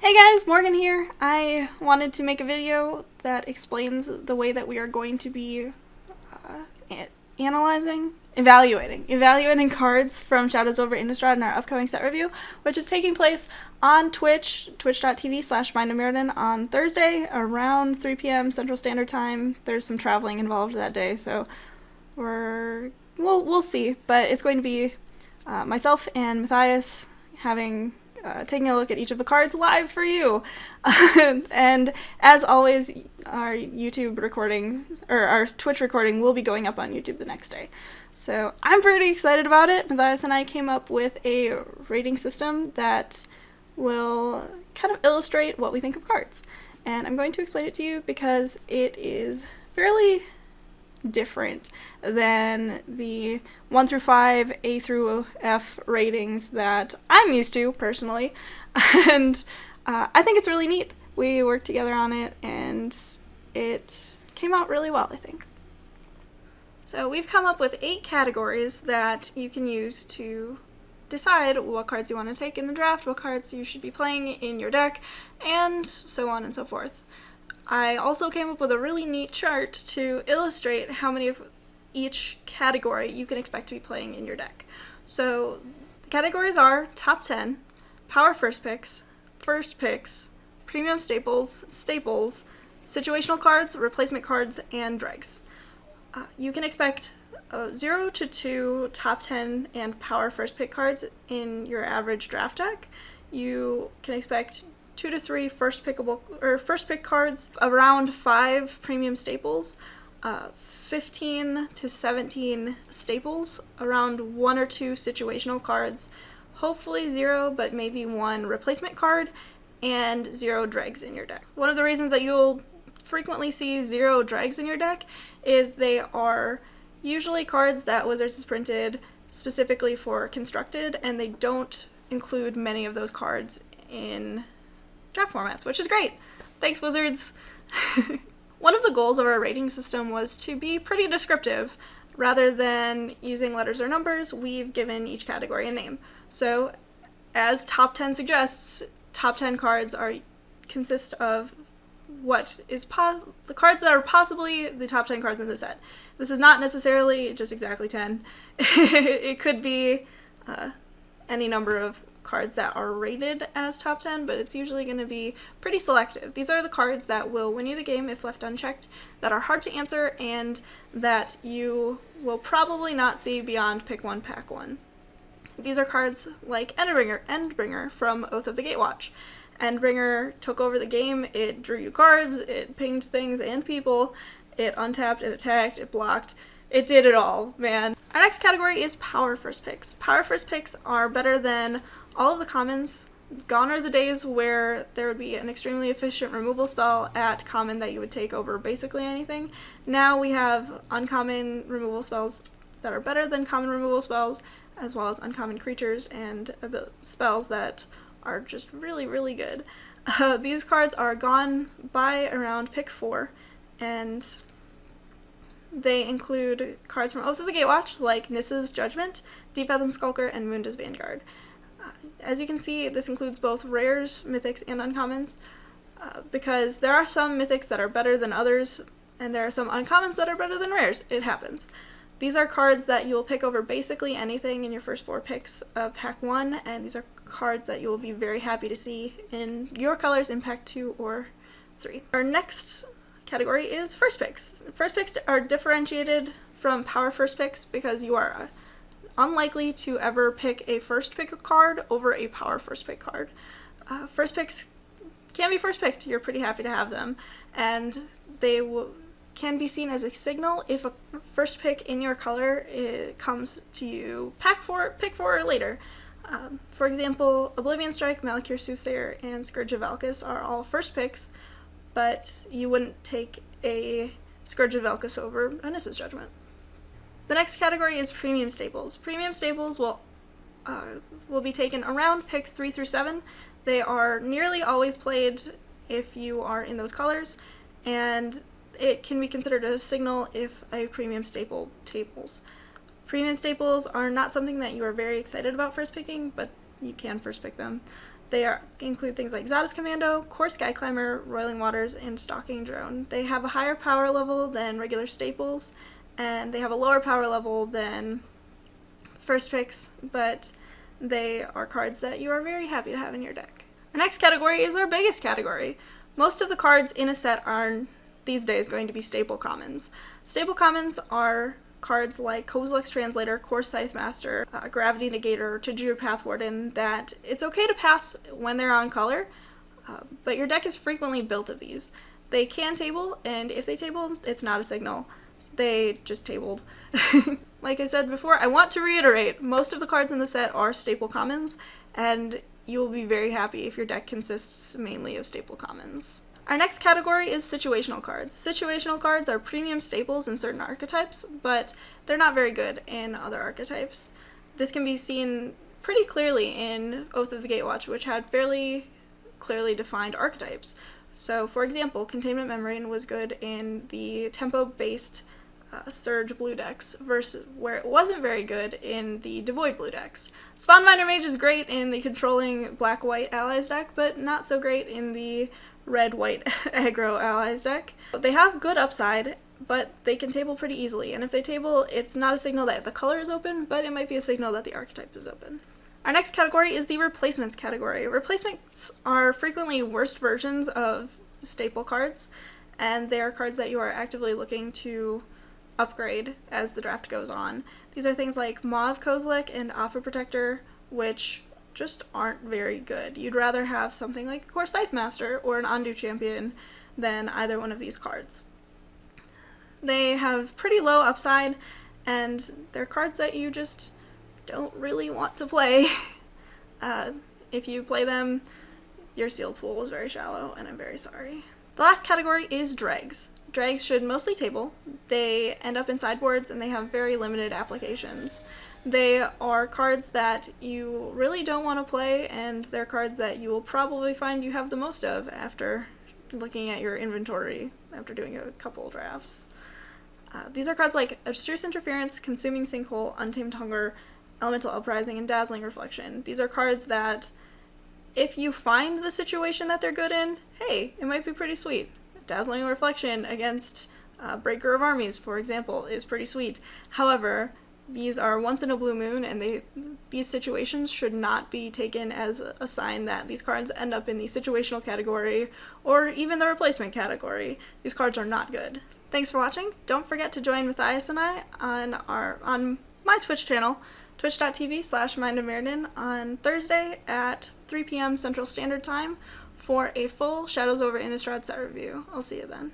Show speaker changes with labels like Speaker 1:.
Speaker 1: Hey guys, Morgan here. I wanted to make a video that explains the way that we are going to be evaluating cards from Shadows over Innistrad in our upcoming set review, which is taking place on Twitch, twitch.tv/MindofMirrodin on Thursday around 3 p.m. Central Standard Time. There's some traveling involved that day, so we'll see, but it's going to be myself and Matthias taking a look at each of the cards live for you. And as always, our YouTube recording, or our Twitch recording, will be going up on YouTube the next day. So I'm pretty excited about it. Matthias and I came up with a rating system that will kind of illustrate what we think of cards. And I'm going to explain it to you because it is fairly different than the 1 through 5, A through F ratings that I'm used to personally, and I think it's really neat. We worked together on it and it came out really well, I think. So we've come up with 8 categories that you can use to decide what cards you want to take in the draft, what cards you should be playing in your deck, and so on and so forth. I also came up with a really neat chart to illustrate how many of each category you can expect to be playing in your deck. So the categories are top 10, power first picks, premium staples, situational cards, replacement cards, and dregs. You can expect 0 to 2 top 10 and power first pick cards in your average draft deck. You can expect 2 to 3 first pick cards, around 5 premium staples, 15 to 17 staples, around 1 or 2 situational cards, hopefully 0 but maybe 1 replacement card, and 0 dregs in your deck. One of the reasons that you'll frequently see 0 dregs in your deck is they are usually cards that Wizards has printed specifically for Constructed, and they don't include many of those cards in draft formats, which is great. Thanks, Wizards. One of the goals of our rating system was to be pretty descriptive. Rather than using letters or numbers, we've given each category a name. So, as top 10 suggests, top 10 cards consist of the cards that are possibly the top 10 cards in the set. This is not necessarily just exactly 10. It could be any number of cards that are rated as top 10, but it's usually going to be pretty selective. These are the cards that will win you the game if left unchecked, that are hard to answer, and that you will probably not see beyond pick 1, pack 1. These are cards like Endbringer from Oath of the Gatewatch. Endbringer took over the game, it drew you cards, it pinged things and people, it untapped, it attacked, it blocked. It did it all, man. Our next category is power first picks. Power first picks are better than all of the commons. Gone are the days where there would be an extremely efficient removal spell at common that you would take over basically anything. Now we have uncommon removal spells that are better than common removal spells, as well as uncommon creatures and spells that are just really, really good. These cards are gone by around pick 4, and they include cards from Oath of the Gatewatch, like Nissa's Judgment, Deep Fathom Skulker, and Munda's Vanguard. As you can see, this includes both rares, mythics, and uncommons, because there are some mythics that are better than others, and there are some uncommons that are better than rares. It happens. These are cards that you will pick over basically anything in your first 4 picks of pack 1, and these are cards that you will be very happy to see in your colors in pack 2 or 3. Our next category is first picks. First picks are differentiated from power first picks because you are unlikely to ever pick a first pick card over a power first pick card. First picks can be first picked. You're pretty happy to have them, and they can be seen as a signal if a first pick in your color comes to you pick 4 or later. For example, Oblivion Strike, Malakir Soothsayer, and Scourge of Valkis are all first picks, but you wouldn't take a Scourge of Valkis over Nissa's Judgment. The next category is premium staples. Premium staples will be taken around pick 3 through 7. They are nearly always played if you are in those colors, and it can be considered a signal if a premium staple tables. Premium staples are not something that you are very excited about first picking, but you can first pick them. include things like Zadis Commando, Core Sky Climber, Roiling Waters, and Stalking Drone. They have a higher power level than regular staples, and they have a lower power level than first picks, but they are cards that you are very happy to have in your deck. Our next category is our biggest category. Most of the cards in a set are, these days, going to be staple commons. Staple commons are cards like Kozilek's Translator, Core Scythe Master, Gravity Negator, Tajir Pathwarden that it's okay to pass when they're on color, but your deck is frequently built of these. They can table, and if they table, it's not a signal. They just tabled. Like I said before, I want to reiterate, most of the cards in the set are staple commons, and you will be very happy if your deck consists mainly of staple commons. Our next category is situational cards. Situational cards are premium staples in certain archetypes, but they're not very good in other archetypes. This can be seen pretty clearly in Oath of the Gatewatch, which had fairly clearly defined archetypes. So, for example, Containment Membrane was good in the tempo-based Surge blue decks, versus where it wasn't very good in the Devoid blue decks. Spawnminder Mage is great in the controlling black-white allies deck, but not so great in the red-white aggro allies deck. They have good upside, but they can table pretty easily, and if they table, it's not a signal that the color is open, but it might be a signal that the archetype is open. Our next category is the replacements category. Replacements are frequently worst versions of staple cards, and they are cards that you are actively looking to upgrade as the draft goes on. These are things like Mauve Kozilek and Alpha Protector, which just aren't very good. You'd rather have something like Core Scythe Master or an Undo Champion than either one of these cards. They have pretty low upside, and they're cards that you just don't really want to play. If you play them, your sealed pool was very shallow, and I'm very sorry. The last category is dregs. Dregs should mostly table. They end up in sideboards, and they have very limited applications. They are cards that you really don't want to play, and they're cards that you will probably find you have the most of after looking at your inventory after doing a couple drafts. These are cards like Abstruse Interference, Consuming Sinkhole, Untamed Hunger, Elemental Uprising, and Dazzling Reflection. These are cards that, if you find the situation that they're good in, hey, it might be pretty sweet. Dazzling Reflection against Breaker of Armies, for example, is pretty sweet. However, these are once in a blue moon, and these situations should not be taken as a sign that these cards end up in the situational category or even the replacement category. These cards are not good. Thanks for watching. Don't forget to join Matthias and I on my Twitch channel, twitch.tv/mindofmeriden, on Thursday at 3 p.m. Central Standard Time for a full Shadows over Innistrad set review. I'll see you then.